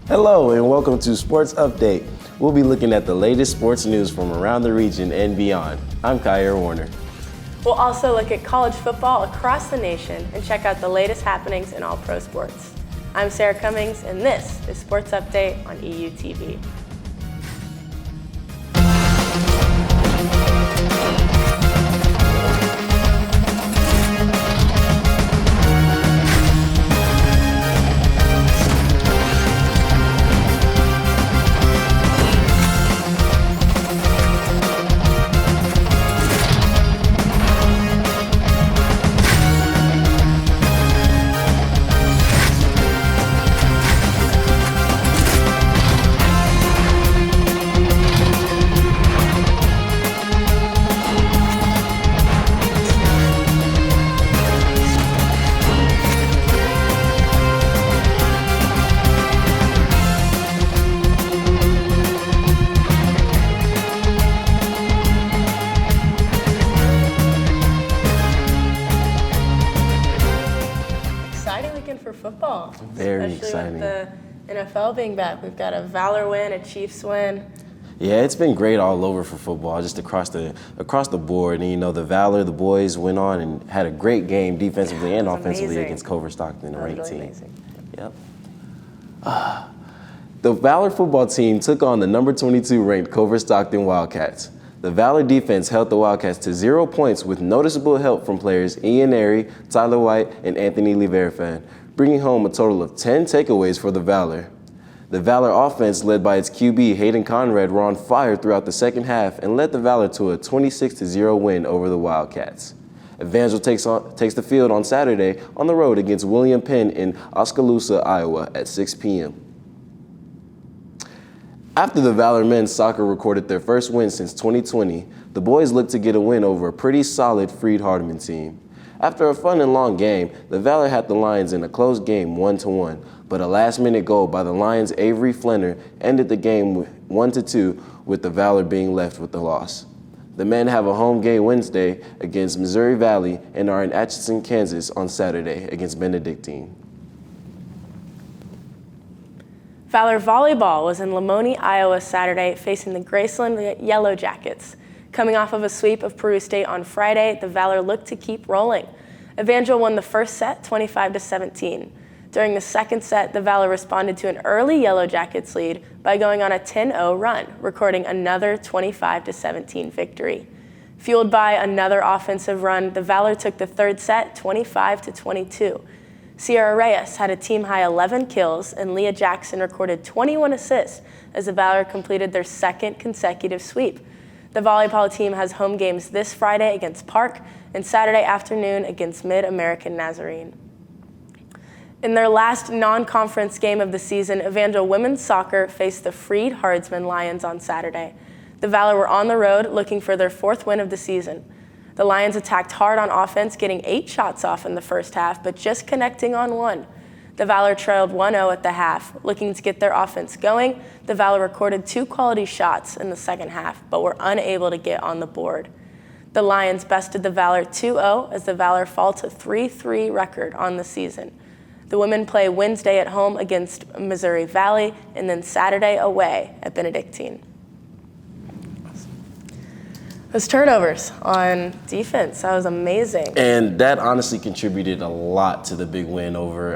Hello and welcome to Sports Update. We'll be looking at the latest sports news from around the region and beyond. I'm Kyer Warner. We'll also look at college football across the nation and check out the latest happenings in all pro sports. I'm Sarah Cummings and this is Sports Update on EUTV. For football. Very especially exciting. With the NFL being back. We've got a Valor win, a Chiefs win. Yeah, it's been great all over for football, just across the board. And the Valor, the boys went on and had a great game defensively and offensively against Culver Stockton, a ranked team. Amazing. Yep. The Valor football team took on the number 22 ranked Culver Stockton Wildcats. The Valor defense held the Wildcats to 0 points with noticeable help from players Ian Airy, Tyler White, and Anthony Leverfan, bringing home a total of 10 takeaways for the Valor. The Valor offense, led by its QB Hayden Conrad, were on fire throughout the second half and led the Valor to a 26-0 win over the Wildcats. Evangel takes the field on Saturday on the road against William Penn in Oskaloosa, Iowa at 6 p.m. After the Valor men's soccer recorded their first win since 2020, the boys looked to get a win over a pretty solid Freed-Hardeman team. After a fun and long game, the Valor had the Lions in a close game 1-1, but a last-minute goal by the Lions' Avery Flenner ended the game 1-2, with the Valor being left with the loss. The men have a home game Wednesday against Missouri Valley and are in Atchison, Kansas on Saturday against Benedictine. Valor volleyball was in Lamoni, Iowa Saturday, facing the Graceland Yellow Jackets. Coming off of a sweep of Peru State on Friday, the Valor looked to keep rolling. Evangel won the first set 25-17. During the second set, the Valor responded to an early Yellow Jackets lead by going on a 10-0 run, recording another 25-17 victory. Fueled by another offensive run, the Valor took the third set 25-22. Sierra Reyes had a team-high 11 kills, and Leah Jackson recorded 21 assists as the Valor completed their second consecutive sweep. The volleyball team has home games this Friday against Park and Saturday afternoon against Mid-American Nazarene. In their last non-conference game of the season, Evangel women's soccer faced the Freed-Hardeman Lions on Saturday. The Valor were on the road looking for their fourth win of the season. The Lions attacked hard on offense, getting 8 shots off in the first half, but just connecting on one. The Valor trailed 1-0 at the half. Looking to get their offense going, the Valor recorded 2 quality shots in the second half, but were unable to get on the board. The Lions bested the Valor 2-0 as the Valor fall to 3-3 record on the season. The women play Wednesday at home against Missouri Valley and then Saturday away at Benedictine. Those turnovers on defense, that was amazing. And that honestly contributed a lot to the big win over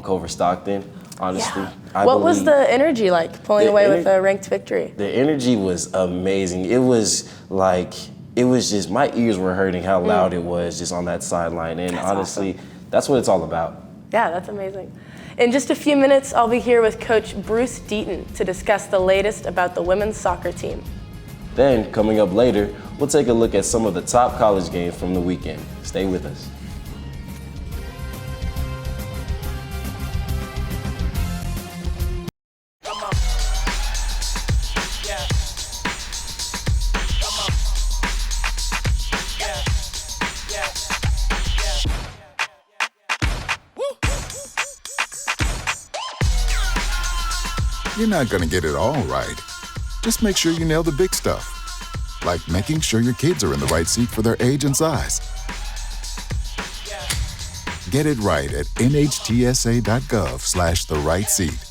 Culver Stockton, honestly. Yeah. What was the energy like pulling away with a ranked victory? The energy was amazing. It was just, my ears were hurting how loud it was just on that sideline. And that's honestly, awesome. That's what it's all about. Yeah, that's amazing. In just a few minutes, I'll be here with Coach Bruce Deaton to discuss the latest about the women's soccer team. Then, coming up later, we'll take a look at some of the top college games from the weekend. Stay with us. You're not going to get it all right. Just make sure you nail the big stuff, like making sure your kids are in the right seat for their age and size. Get it right at nhtsa.gov/therightseat.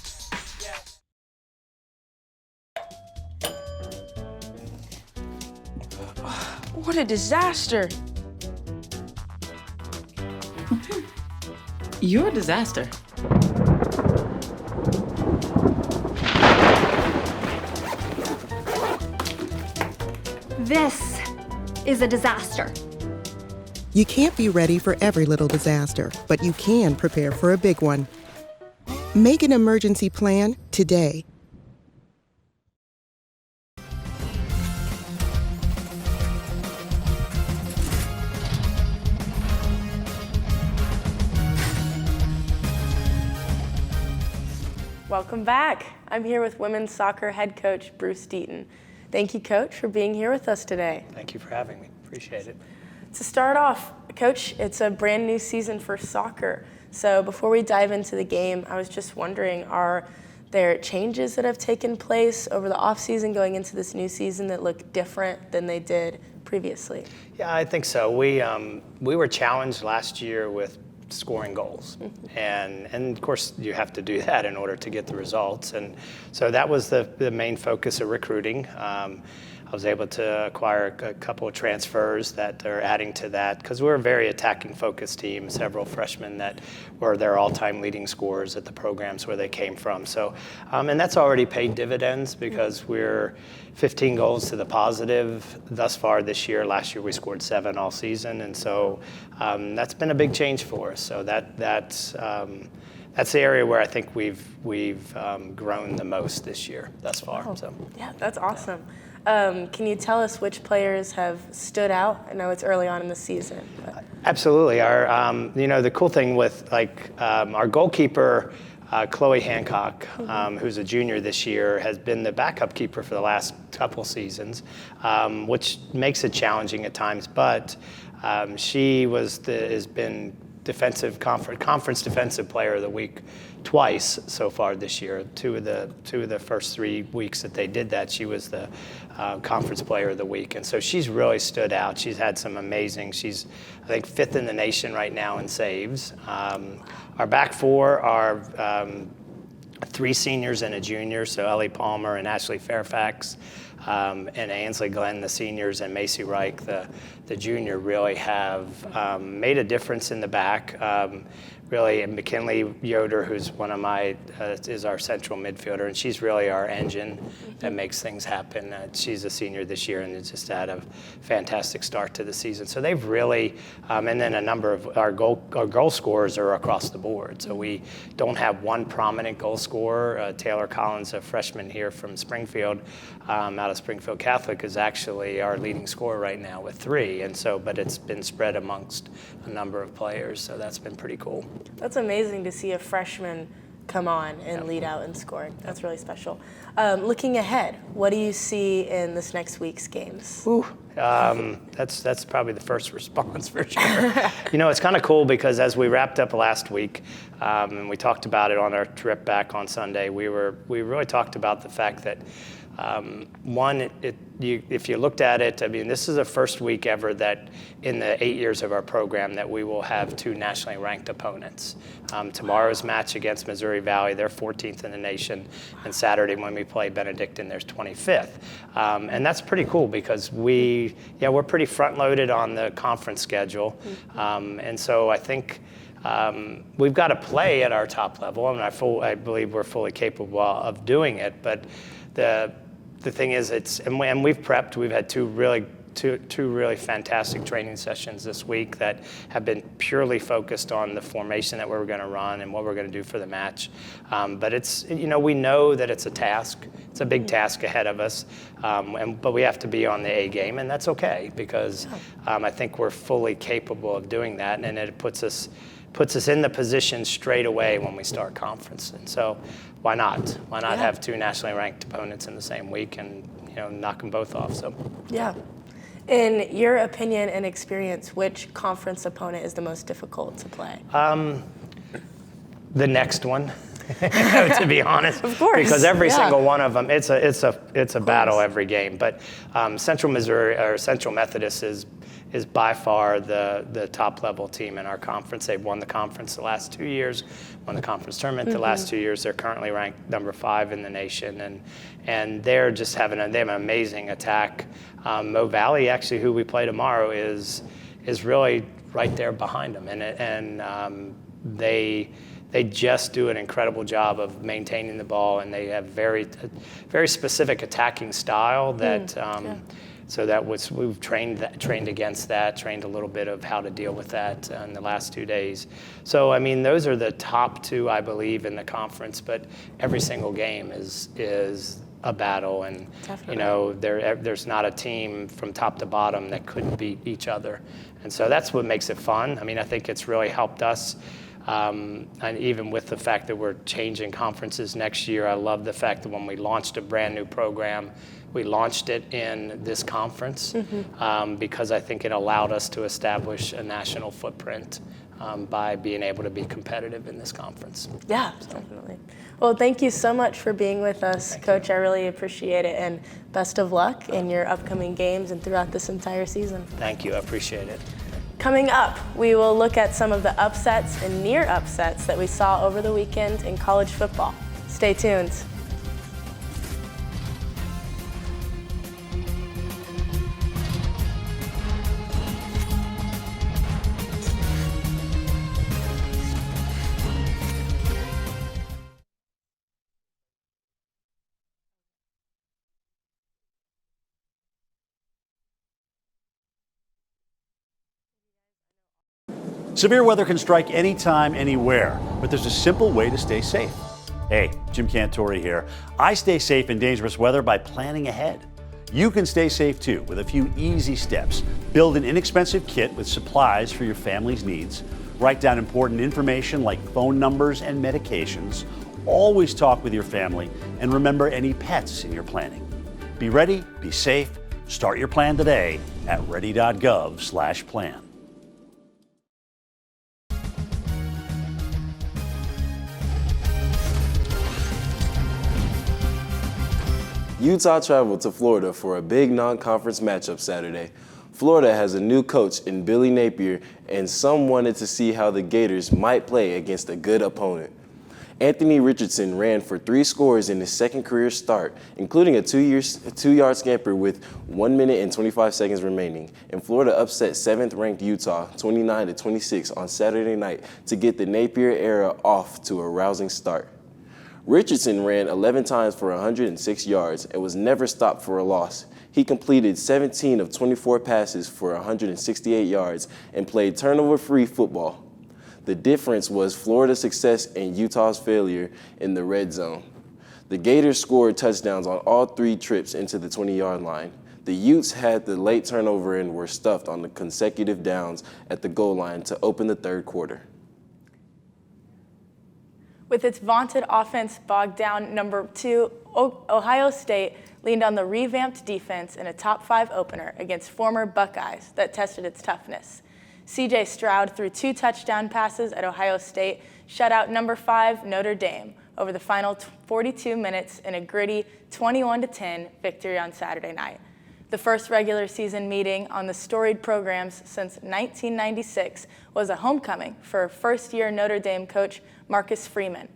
What a disaster. You're a disaster. This is a disaster. You can't be ready for every little disaster, but you can prepare for a big one. Make an emergency plan today. Welcome back. I'm here with women's soccer head coach Bruce Deaton. Thank you, Coach, for being here with us today. Thank you for having me. Appreciate it. To start off, Coach, it's a brand new season for soccer. So before we dive into the game, I was just wondering, are there changes that have taken place over the offseason going into this new season that look different than they did previously? Yeah, I think so. We were challenged last year with scoring goals. And of course, you have to do that in order to get the results. And so that was the main focus of recruiting. I was able to acquire a couple of transfers that are adding to that because we're a very attacking focused team, several freshmen that were their all-time leading scorers at the programs where they came from. So, and that's already paid dividends because we're 15 goals to the positive thus far this year. Last year we scored 7 all season, and so that's been a big change for us. So that's the area where I think we've grown the most this year thus far. Oh, so yeah, that's awesome. Can you tell us which players have stood out? I know it's early on in the season. But. Absolutely. Our, the cool thing with our goalkeeper, Chloe Hancock, who's a junior this year, has been the backup keeper for the last couple seasons, which makes it challenging at times. But she has been conference defensive player of the week twice so far this year. Two of the first 3 weeks that they did that, she was the conference player of the week, and so she's really stood out. She's had some amazing. She's, I think, 5th in the nation right now in saves. Our back four are 3 seniors and a junior, so Ellie Palmer and Ashley Fairfax. And Ainsley Glenn, the seniors, and Macy Reich, the junior, really have made a difference in the back. Really, and McKinley Yoder, who's one of is our central midfielder, and she's really our engine that makes things happen. She's a senior this year and has just had a fantastic start to the season. So they've really, and then a number of our goal scorers are across the board. So we don't have one prominent goal scorer. Taylor Collins, a freshman here from Springfield, out of Springfield Catholic, is actually our leading scorer right now with 3. And so, but it's been spread amongst a number of players. So that's been pretty cool. That's amazing to see a freshman come on and lead out in scoring. That's really special. Looking ahead, what do you see in this next week's games? Ooh, that's probably the first response for sure. It's kind of cool because as we wrapped up last week, and we talked about it on our trip back on Sunday, we really talked about the fact that if you looked at it, this is the first week ever that in the 8 years of our program that we will have 2 nationally ranked opponents. Tomorrow's match against Missouri Valley, they're 14th in the nation, and Saturday when we play Benedictine, there's 25th. And that's pretty cool because we're pretty front-loaded on the conference schedule. And so I think we've got to play at our top level, and I believe we're fully capable of doing it. But the thing is, and we've prepped. We've had two really fantastic training sessions this week that have been purely focused on the formation that we're going to run and what we're going to do for the match. But it's, we know that it's a task. It's a big task ahead of us, but we have to be on the A game, and that's okay because I think we're fully capable of doing that, and it puts us in the position straight away when we start conference. And so why not? Why not have 2 nationally ranked opponents in the same week and knock them both off? So yeah. In your opinion and experience, which conference opponent is the most difficult to play? The next one. To be honest, of course, because every single one of them, it's a battle every game. But Central Missouri or Central Methodist is by far the top level team in our conference. They've won the conference the last 2 years, won the conference tournament the last 2 years. They're currently ranked number 5 in the nation, and they're just they have an amazing attack. Mo Valley, actually, who we play tomorrow, is really right there behind them, and they just do an incredible job of maintaining the ball, and they have very specific attacking style that. So we've trained against that, trained a little bit of how to deal with that in the last 2 days. So I mean, those are the top 2, I believe, in the conference. But every single game is a battle, and Definitely. you know there's not a team from top to bottom that couldn't beat each other, and so that's what makes it fun. I mean, I think it's really helped us. And even with the fact that we're changing conferences next year, I love the fact that when we launched a brand new program, we launched it in this conference because I think it allowed us to establish a national footprint by being able to be competitive in this conference. Yeah, definitely. Well, thank you so much for being with us, Coach. I really appreciate it, and best of luck in your upcoming games and throughout this entire season. Thank you, I appreciate it. Coming up, we will look at some of the upsets and near upsets that we saw over the weekend in college football. Stay tuned. Severe weather can strike anytime, anywhere, but there's a simple way to stay safe. Hey, Jim Cantori here. I stay safe in dangerous weather by planning ahead. You can stay safe too with a few easy steps. Build an inexpensive kit with supplies for your family's needs. Write down important information like phone numbers and medications. Always talk with your family, and remember any pets in your planning. Be ready, be safe. Start your plan today at ready.gov/plan. Utah traveled to Florida for a big non-conference matchup Saturday. Florida has a new coach in Billy Napier, and some wanted to see how the Gators might play against a good opponent. Anthony Richardson ran for 3 scores in his second career start, including a 2-yard scamper with 1 minute and 25 seconds remaining. And Florida upset 7th-ranked Utah 29-26 on Saturday night to get the Napier era off to a rousing start. Richardson ran 11 times for 106 yards and was never stopped for a loss. He completed 17 of 24 passes for 168 yards and played turnover-free football. The difference was Florida's success and Utah's failure in the red zone. The Gators scored touchdowns on all 3 trips into the 20-yard line. The Utes had the late turnover and were stuffed on the consecutive downs at the goal line to open the third quarter. With its vaunted offense bogged down, number 2, Ohio State leaned on the revamped defense in a top 5 opener against former Buckeyes that tested its toughness. C.J. Stroud threw 2 touchdown passes at Ohio State, shut out number 5 Notre Dame over the final 42 minutes in a gritty 21-10 victory on Saturday night. The first regular season meeting on the storied programs since 1996 was a homecoming for first-year Notre Dame coach Marcus Freeman.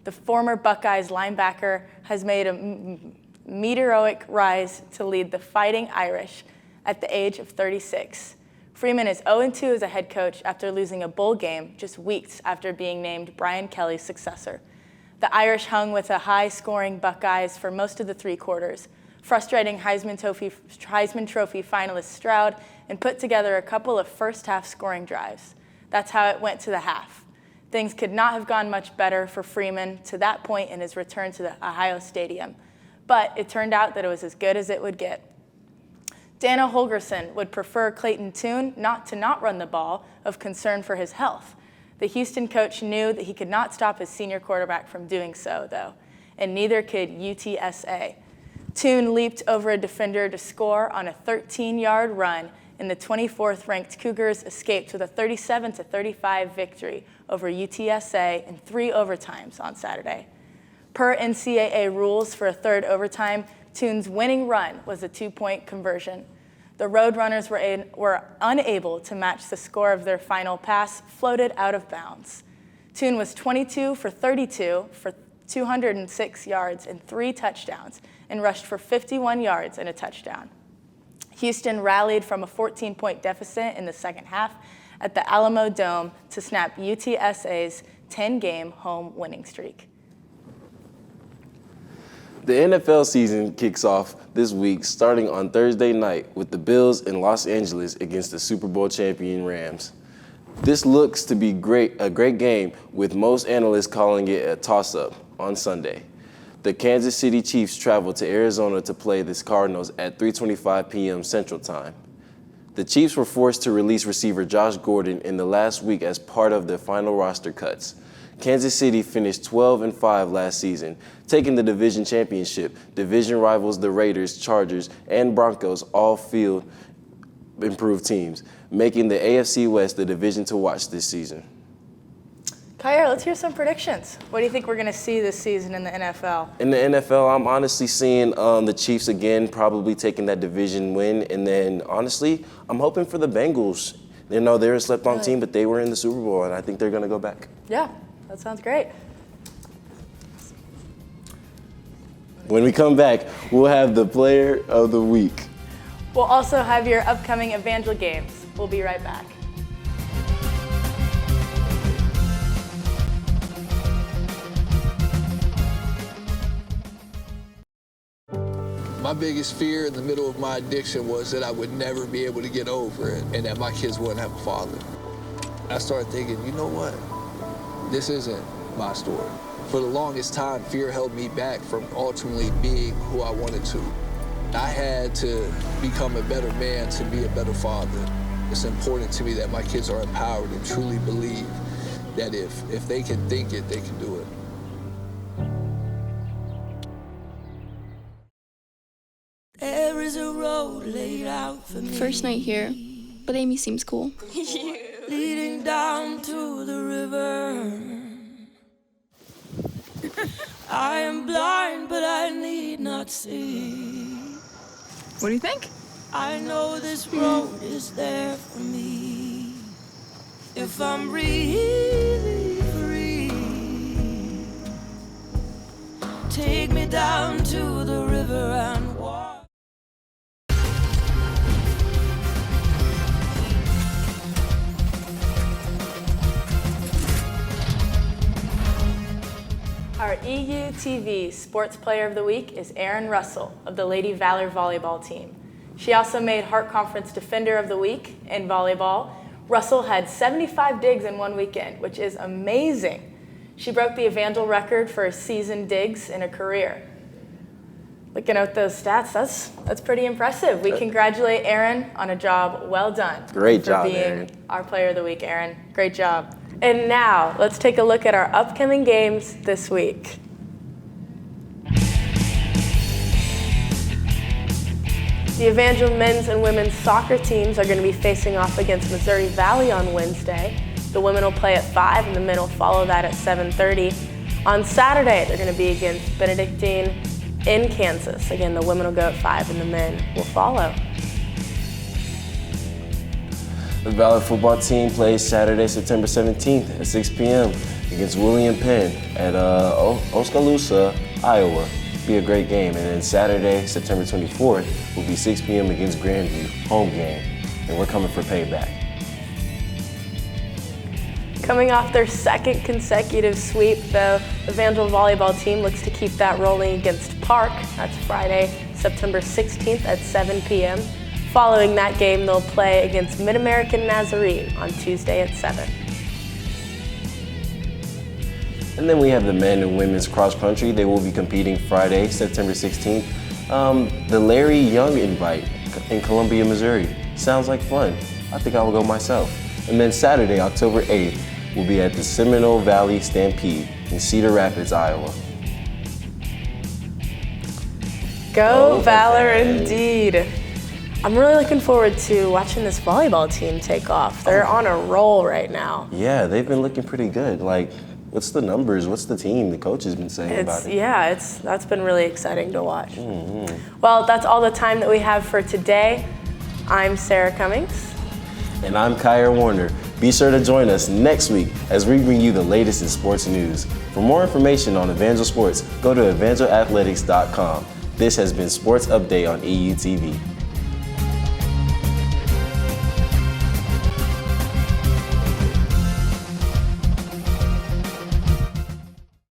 The former Buckeyes linebacker has made a meteoric rise to lead the Fighting Irish at the age of 36. Freeman is 0-2 as a head coach after losing a bowl game just weeks after being named Brian Kelly's successor. The Irish hung with a high-scoring Buckeyes for most of the 3 quarters, frustrating Heisman Trophy finalist Stroud, and put together a couple of first-half scoring drives. That's how it went to the half. Things could not have gone much better for Freeman to that point in his return to the Ohio Stadium, but it turned out that it was as good as it would get. Dana Holgorsen would prefer Clayton Tune not run the ball of concern for his health. The Houston coach knew that he could not stop his senior quarterback from doing so, though, and neither could UTSA. Tune leaped over a defender to score on a 13-yard run, and the 24th-ranked Cougars escaped with a 37-35 victory over UTSA in 3 overtimes on Saturday. Per NCAA rules for a third overtime, Tune's winning run was a 2-point conversion. The Roadrunners were unable to match the score of their final pass, floated out of bounds. Toon was 22 for 32 for 206 yards and 3 touchdowns and rushed for 51 yards and a touchdown. Houston rallied from a 14-point deficit in the second half at the Alamo Dome to snap UTSA's 10-game home winning streak. The NFL season kicks off this week, starting on Thursday night with the Bills in Los Angeles against the Super Bowl champion Rams. This looks to be a great game, with most analysts calling it a toss-up on Sunday. The Kansas City Chiefs travel to Arizona to play the Cardinals at 3:25 p.m. Central Time. The Chiefs were forced to release receiver Josh Gordon in the last week as part of the final roster cuts. Kansas City finished 12-5 last season, taking the division championship. Division rivals the Raiders, Chargers, and Broncos all field improved teams, making the AFC West the division to watch this season. Kyer, let's hear some predictions. What do you think we're going to see this season in the NFL? In the NFL, I'm honestly seeing the Chiefs again probably taking that division win. And then, honestly, I'm hoping for the Bengals. You know, they're a slept-on team, but they were in the Super Bowl, and I think they're going to go back. Yeah, that sounds great. When we come back, we'll have the Player of the Week. We'll also have your upcoming Evangel games. We'll be right back. My biggest fear in the middle of my addiction was that I would never be able to get over it and that my kids wouldn't have a father. I started thinking, you know what? This isn't my story. For the longest time, fear held me back from ultimately being who I wanted to. I had to become a better man to be a better father. It's important to me that my kids are empowered and truly believe that if they can think it, they can do it. There is a road laid out for me. First night here, but Amy seems cool. Leading down to the river. I am blind, but I need not see. What do you think? I know this road is there for me. If I'm really free, take me down to the river and walk. Our EUTV Sports Player of the Week is Erin Russell of the Lady Valor volleyball team. She also made Hart Conference Defender of the Week in volleyball. Russell had 75 digs in one weekend, which is amazing. She broke the Evangel record for season digs in a career. Looking at those stats, that's pretty impressive. We congratulate Erin on a job well done. Great job, for being Erin. our Player of the Week, Erin. Great job. And now, let's take a look at our upcoming games this week. The Evangel men's and women's soccer teams are going to be facing off against Missouri Valley on Wednesday. The women will play at 5 and the men will follow that at 7:30. On Saturday, they're going to be against Benedictine in Kansas. Again, the women will go at 5 and the men will follow. The Valor football team plays Saturday, September 17th at 6 p.m. against William Penn at Oskaloosa, Iowa. Be a great game. And then Saturday, September 24th, will be 6 p.m. against Grandview, home game. And we're coming for payback. Coming off their second consecutive sweep, the Evangel volleyball team looks to keep that rolling against Park. That's Friday, September 16th at 7 p.m. Following that game, they'll play against Mid-American Nazarene on Tuesday at 7. And then we have the men and women's cross country. They will be competing Friday, September 16th. The Larry Young Invite in Columbia, Missouri. Sounds like fun. I think I will go myself. And then Saturday, October 8th, will be at the Seminole Valley Stampede in Cedar Rapids, Iowa. Go Valor indeed. I'm really looking forward to watching this volleyball team take off. They're on a roll right now. Yeah, they've been looking pretty good. Like, what's the numbers? What's the team? The coach has been saying about it. Yeah, that's been really exciting to watch. Well, that's all the time that we have for today. I'm Sarah Cummings. And I'm Kyer Warner. Be sure to join us next week as we bring you the latest in sports news. For more information on Evangel Sports, go to evangelathletics.com. This has been Sports Update on EUTV.